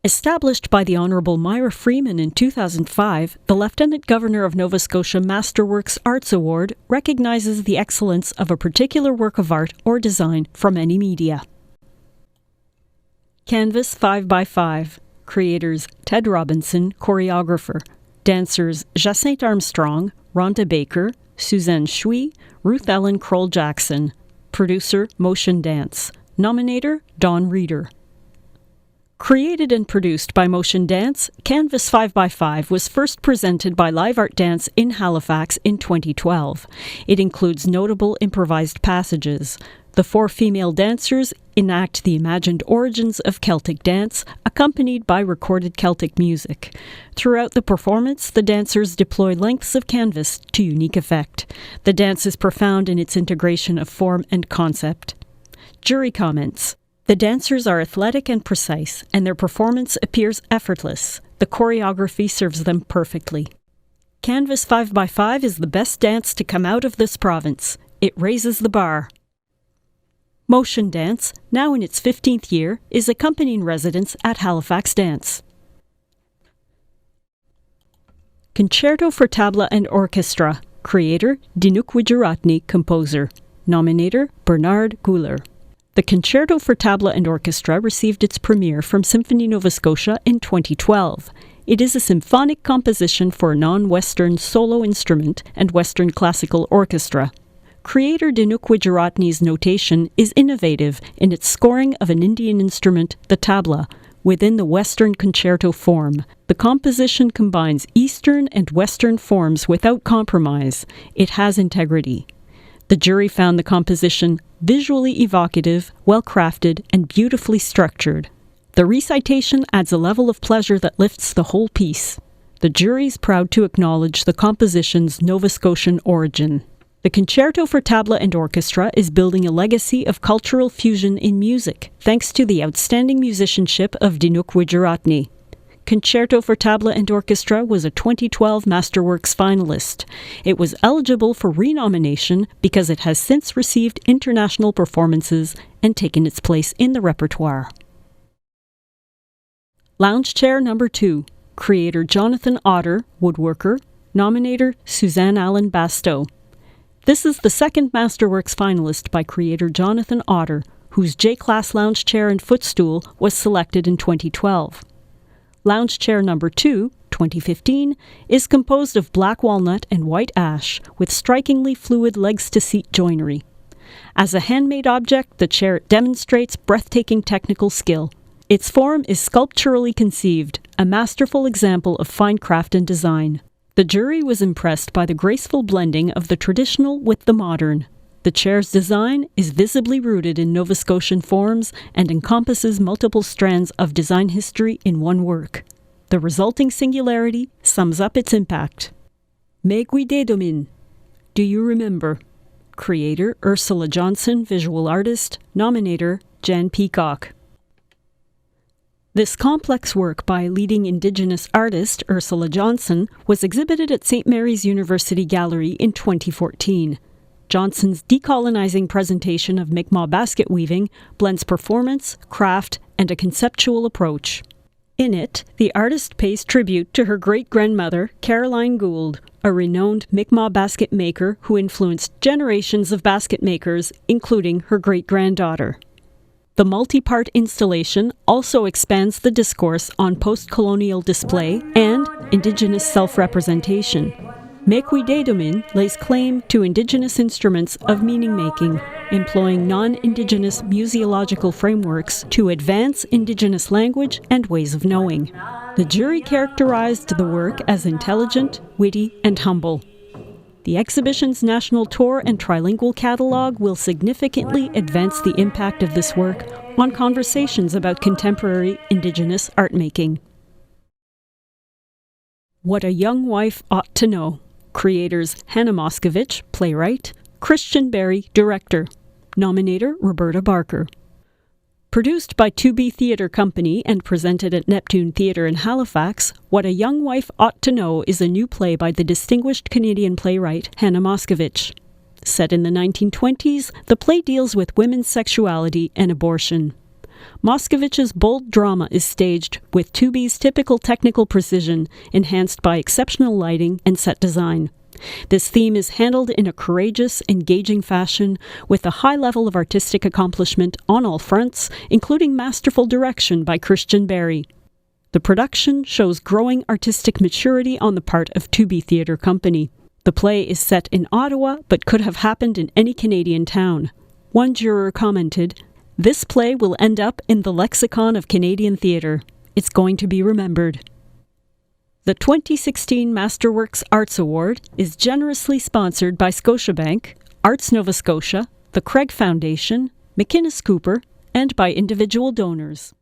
Established by the Honourable Myra Freeman in 2005, the Lieutenant Governor of Nova Scotia Masterworks Arts Award recognizes the excellence of a particular work of art or design from any media. Canvas 5x5. Creators Ted Robinson, choreographer. Dancers Jacinthe Armstrong, Rhonda Baker, Suzanne Shui, Ruth-Ellen Kroll-Jackson. Producer Motion Dance. Nominator Dawn Reeder. Created and produced by Motion Dance, Canvas 5x5 was first presented by Live Art Dance in Halifax in 2012. It includes notable improvised passages. The 4 female dancers enact the imagined origins of Celtic dance, accompanied by recorded Celtic music. Throughout the performance, the dancers deploy lengths of canvas to unique effect. The dance is profound in its integration of form and concept. Jury comments. The dancers are athletic and precise, and their performance appears effortless. The choreography serves them perfectly. Canvas 5x5 is the best dance to come out of this province. It raises the bar. Motion Dance, now in its 15th year, is accompanying residents at Halifax Dance. Concerto for Tabla and Orchestra. Creator Dinuk Wijeratne, composer. Nominator Bernard Guler. The Concerto for Tabla and Orchestra received its premiere from Symphony Nova Scotia in 2012. It is a symphonic composition for a non-Western solo instrument and Western classical orchestra. Creator Dinuk Wijeratne's notation is innovative in its scoring of an Indian instrument, the tabla, within the Western concerto form. The composition combines Eastern and Western forms without compromise. It has integrity. The jury found the composition visually evocative, well-crafted, and beautifully structured. The recitation adds a level of pleasure that lifts the whole piece. The jury is proud to acknowledge the composition's Nova Scotian origin. The Concerto for Tabla and Orchestra is building a legacy of cultural fusion in music, thanks to the outstanding musicianship of Dinuk Wijeratne. Concerto for Tabla and Orchestra was a 2012 Masterworks finalist. It was eligible for renomination because it has since received international performances and taken its place in the repertoire. Lounge Chair Number 2. Creator Jonathan Otter, woodworker. Nominator Suzanne Allen Basteau. This is the second Masterworks finalist by creator Jonathan Otter, whose J-Class lounge chair and footstool was selected in 2012. Lounge Chair Number 2, 2015, is composed of black walnut and white ash with strikingly fluid legs-to-seat joinery. As a handmade object, the chair demonstrates breathtaking technical skill. Its form is sculpturally conceived, a masterful example of fine craft and design. The jury was impressed by the graceful blending of the traditional with the modern. The chair's design is visibly rooted in Nova Scotian forms and encompasses multiple strands of design history in one work. The resulting singularity sums up its impact. Me Wiedemann. Do you remember? Creator Ursula Johnson, visual artist. Nominator Jan Peacock. This complex work by leading Indigenous artist Ursula Johnson was exhibited at St. Mary's University Gallery in 2014. Johnson's decolonizing presentation of Mi'kmaq basket weaving blends performance, craft, and a conceptual approach. In it, the artist pays tribute to her great-grandmother, Caroline Gould, a renowned Mi'kmaq basket maker who influenced generations of basket makers, including her great-granddaughter. The multi-part installation also expands the discourse on post-colonial display and Indigenous self-representation. Me Wiedemann lays claim to Indigenous instruments of meaning-making, employing non-Indigenous museological frameworks to advance Indigenous language and ways of knowing. The jury characterized the work as intelligent, witty, and humble. The exhibition's national tour and trilingual catalog will significantly advance the impact of this work on conversations about contemporary Indigenous art-making. What a Young Wife Ought to Know. Creators Hannah Moscovich, playwright. Christian Berry, director. Nominator Roberta Barker. Produced by 2B Theatre Company and presented at Neptune Theatre in Halifax, What a Young Wife Ought to Know is a new play by the distinguished Canadian playwright Hannah Moscovich. Set in the 1920s, the play deals with women's sexuality and abortion. Moscovich's bold drama is staged with Tubi's typical technical precision, enhanced by exceptional lighting and set design. This theme is handled in a courageous, engaging fashion with a high level of artistic accomplishment on all fronts, including masterful direction by Christian Barry. The production shows growing artistic maturity on the part of Tubi Theatre Company. The play is set in Ottawa, but could have happened in any Canadian town. One juror commented, "This play will end up in the lexicon of Canadian theatre. It's going to be remembered." The 2016 Masterworks Arts Award is generously sponsored by Scotiabank, Arts Nova Scotia, the Craig Foundation, McInnes Cooper, and by individual donors.